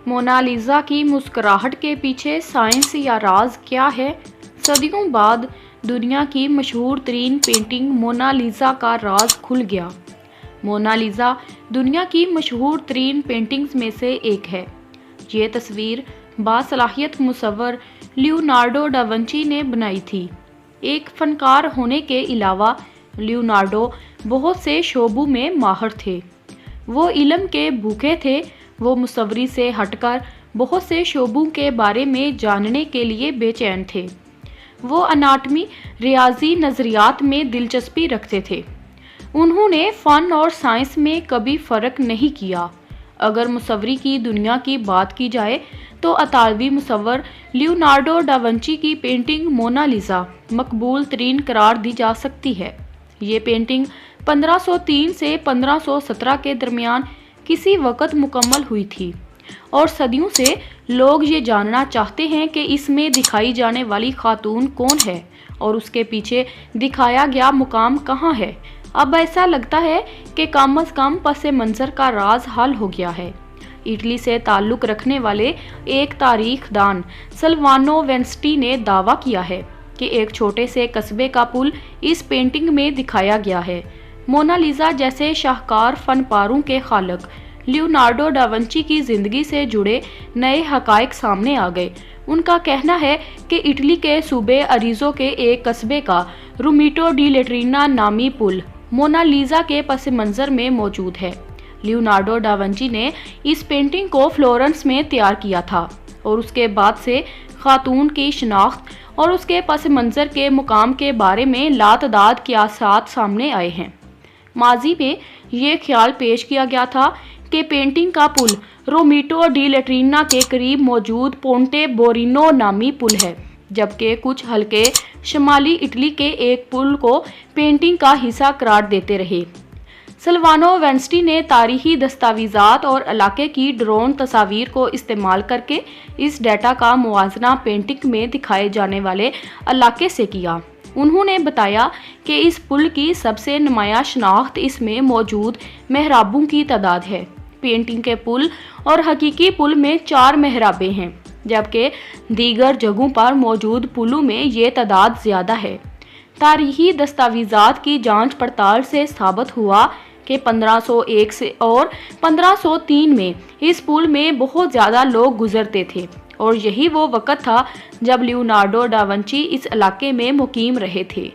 Mona Lisa की मुस्कुराहट के पीछे साइंस या राज क्या है? सदियों बाद दुनिया की मशहूर तरीन पेंटिंग मोनालिसा का राज खुल गया। मोनालिसा दुनिया की मशहूर तरीन पेंटिंग्स में से एक है। ये तस्वीर बासलाहियत मुसव्वर लियोनार्डो डा विंची ने बनाई थी। एक फनकार होने के अलावा लियोनार्डो बहुत से शोबों में माहिर थे। वो इल्म के भूखे थे। वो मुसव्वरी से हटकर बहुत से शोबों के बारे में जानने के लिए बेचैन थे। वो अनाटमी, रियाजी नज़रियात में दिलचस्पी रखते थे। उन्होंने फ़न और साइंस में कभी फ़र्क नहीं किया। अगर मुसव्वरी की दुनिया की बात की जाए तो इतालवी मुसव्वर लियोनार्डो डा विंची की पेंटिंग मोनालिसा मकबूल तरीन करार दी जा सकती है। ये पेंटिंग 1503 से 1517 के दरमियान किसी वक़्त मुकम्मल हुई थी और सदियों से लोग ये जानना चाहते हैं कि इसमें दिखाई जाने वाली खातून कौन है और उसके पीछे दिखाया गया मुकाम कहाँ है। अब ऐसा लगता है कि कम अज़ कम पस मंज़र का राज हल हो गया है। इटली से ताल्लुक़ रखने वाले एक तारीख दान सिल्वानो वेंस्टी ने दावा किया है कि एक छोटे से कस्बे का पुल इस पेंटिंग में दिखाया गया है। मोनालिसा जैसे शाहकार फनपारों के खालक लियोनार्डो डा विंची की ज़िंदगी से जुड़े नए हक़ाइक़ सामने आ गए। उनका कहना है कि इटली के सूबे अरीज़ो के एक कस्बे का रूमिटो डी लेट्रिना नामी पुल मोनालिसा के पस मंज़र में मौजूद है। लियोनार्डो डा विंची ने इस पेंटिंग को फ्लोरेंस में तैयार किया था और उसके बाद से खातून की शनाख्त और उसके पस मंज़र के मुकाम के बारे में लातदाद क़ियासात सामने आए हैं। माजी में ये ख्याल पेश किया गया था कि पेंटिंग का पुल रोमिटो डी लेट्रिना के करीब मौजूद पोंटे बोरिनो नामी पुल है, जबकि कुछ हल्के शुमाली इटली के एक पुल को पेंटिंग का हिस्सा करार देते रहे। सिल्वानो वेंस्टी ने तारीखी दस्तावेज़ात और इलाके की ड्रोन तस्वीर को इस्तेमाल करके इस डेटा का मुवाजना पेंटिंग में दिखाए जाने वाले इलाके से किया। उन्होंने बताया कि इस पुल की सबसे नुमायां शनाख्त इसमें मौजूद मेहराबों की तादाद है। पेंटिंग के पुल और हकीकी पुल में 4 मेहराबें हैं, जबकि दीगर जगहों पर मौजूद पुलों में ये तादाद ज़्यादा है। तारीखी दस्तावेज़ात की जांच पड़ताल से साबित हुआ कि 1501 से और 1503 में इस पुल में बहुत ज़्यादा लोग गुजरते थे और यही वो वक़्त था जब लियोनार्डो डा विंची इस इलाके में मुकीम रहे थे।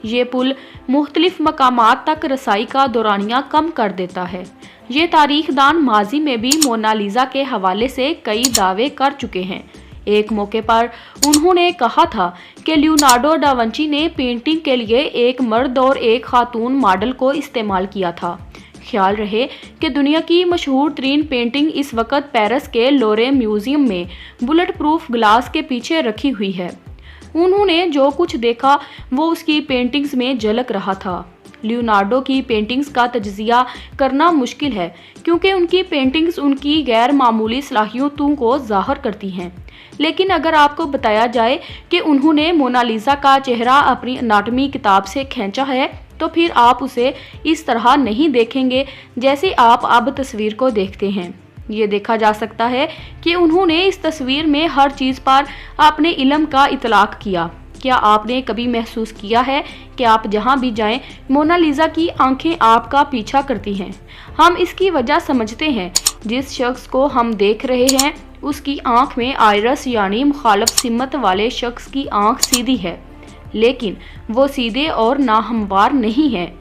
ये पुल मुख्तलिफ मकामात तक रसाई का दौरानिया कम कर देता है। ये तारीखदान माजी में भी मोनालिसा के हवाले से कई दावे कर चुके हैं। एक मौके पर उन्होंने कहा था कि लियोनार्डो डा विंची ने पेंटिंग के लिए एक मर्द और एक खातून मॉडल को इस्तेमाल किया था। ख्याल रहे कि दुनिया की मशहूर तरीन पेंटिंग इस वक्त पेरिस के लोरे म्यूज़ियम में बुलेट प्रूफ ग्लास के पीछे रखी हुई है। उन्होंने जो कुछ देखा वो उसकी पेंटिंग्स में झलक रहा था। लियोनार्डो की पेंटिंग्स का तज्ज़िया करना मुश्किल है क्योंकि उनकी पेंटिंग्स उनकी गैर मामूली सलाहियतों को ज़ाहिर करती हैं। लेकिन अगर आपको बताया जाए कि उन्होंने मोनालिसा का चेहरा अपनी अनाटमी किताब से खींचा है तो फिर आप उसे इस तरह नहीं देखेंगे जैसे आप अब तस्वीर को देखते हैं। ये देखा जा सकता है कि उन्होंने इस तस्वीर में हर चीज़ पर अपने इल्म का इतलाक़ किया। क्या आपने कभी महसूस किया है कि आप जहाँ भी जाएं मोनालिसा की आंखें आपका पीछा करती हैं? हम इसकी वजह समझते हैं। जिस शख्स को हम देख रहे हैं उसकी आंख में आइरस यानी मुखालफ सिमत वाले शख्स की आंख सीधी है, लेकिन वो सीधे और नाहमवार नहीं है।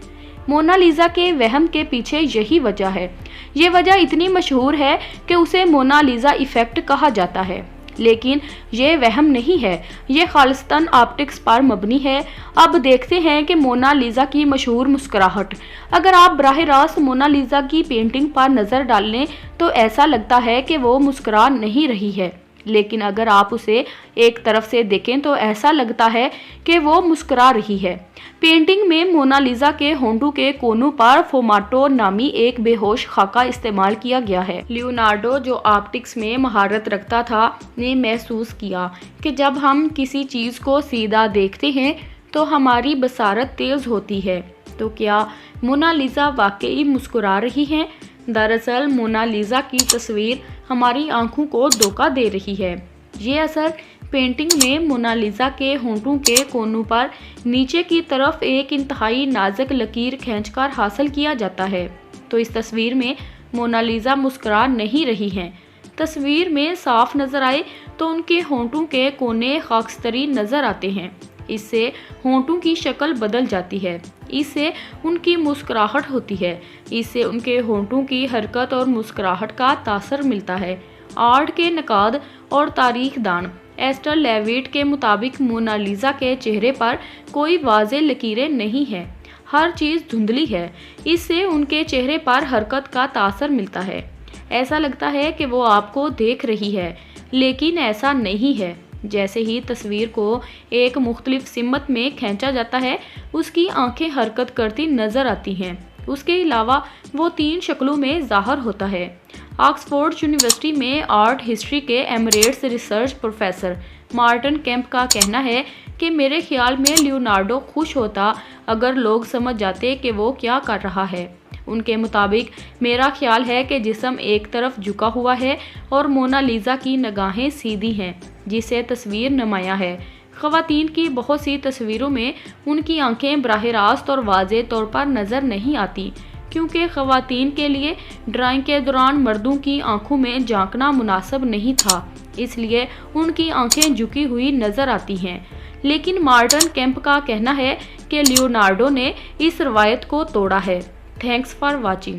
मोनालिसा के वहम के पीछे यही वजह है। ये वजह इतनी मशहूर है कि उसे मोनालिसा इफ़ेक्ट कहा जाता है, लेकिन ये वहम नहीं है, ये खालिस्तन ऑप्टिक्स पर मबनी है। अब देखते हैं कि मोनालिसा की मशहूर मुस्कुराहट। अगर आप बराह रास्त मोनालिसा की पेंटिंग पर नज़र डालें तो ऐसा लगता है कि वो मुस्कुरा नहीं रही है, लेकिन अगर आप उसे एक तरफ से देखें तो ऐसा लगता है कि वो मुस्कुरा रही है। पेंटिंग में मोनालिसा के होंठों के कोनों पर फोमाटो नामी एक बेहोश खाका इस्तेमाल किया गया है। लियोनार्डो, जो ऑप्टिक्स में महारत रखता था, ने महसूस किया कि जब हम किसी चीज़ को सीधा देखते हैं तो हमारी बसारत तेज़ होती है। तो क्या मोनालिसा वाकई मुस्कुरा रही हैं? दरअसल मोनालिसा की तस्वीर हमारी आंखों को धोखा दे रही है। ये असर पेंटिंग में मोनालिसा के होंठों के कोनों पर नीचे की तरफ एक इंतहाई नाजुक लकीर खींचकर हासिल किया जाता है। तो इस तस्वीर में मोनालिसा मुस्कुरा नहीं रही हैं। तस्वीर में साफ नजर आए तो उनके होंठों के कोने खाकस्तरी नजर आते हैं। इससे होंठों की शक्ल बदल जाती है, इससे उनकी मुस्कुराहट होती है, इससे उनके होंठों की हरकत और मुस्कुराहट का तासर मिलता है। आर्ट के नकाद और तारीख दान एस्टर लेविट के मुताबिक मोनालिसा के चेहरे पर कोई वाज़ेह लकीरें नहीं हैं, हर चीज़ धुंधली है। इससे उनके चेहरे पर हरकत का तासर मिलता है। ऐसा लगता है कि वो आपको देख रही है, लेकिन ऐसा नहीं है। जैसे ही तस्वीर को एक मुख्तलिफ सिमत में खींचा जाता है, उसकी आंखें हरकत करती नजर आती हैं। उसके अलावा वो 3 शक्लों में ज़ाहिर होता है। ऑक्सफोर्ड यूनिवर्सिटी में आर्ट हिस्ट्री के emeritus research professor Martin Kemp का कहना है कि मेरे ख्याल में लियोनार्डो खुश होता अगर लोग समझ जाते कि वो क्या कर रहा है। उनके मुताबिक मेरा ख्याल है कि जिस्म एक तरफ झुका हुआ है और मोनालिसा की निगाहें सीधी हैं, जिसे तस्वीर नुमाया है। ख़वातीन की बहुत सी तस्वीरों में उनकी आंखें बराह रास्त और वाज़ेह तौर पर नज़र नहीं आती, क्योंकि ख़वातीन के लिए ड्राइंग के दौरान मर्दों की आंखों में झांकना मुनासिब नहीं था, इसलिए उनकी आंखें झुकी हुई नज़र आती हैं। लेकिन मार्टिन केम्प का कहना है कि लियोनार्डो ने इस रवायत को तोड़ा है। Thanks for watching.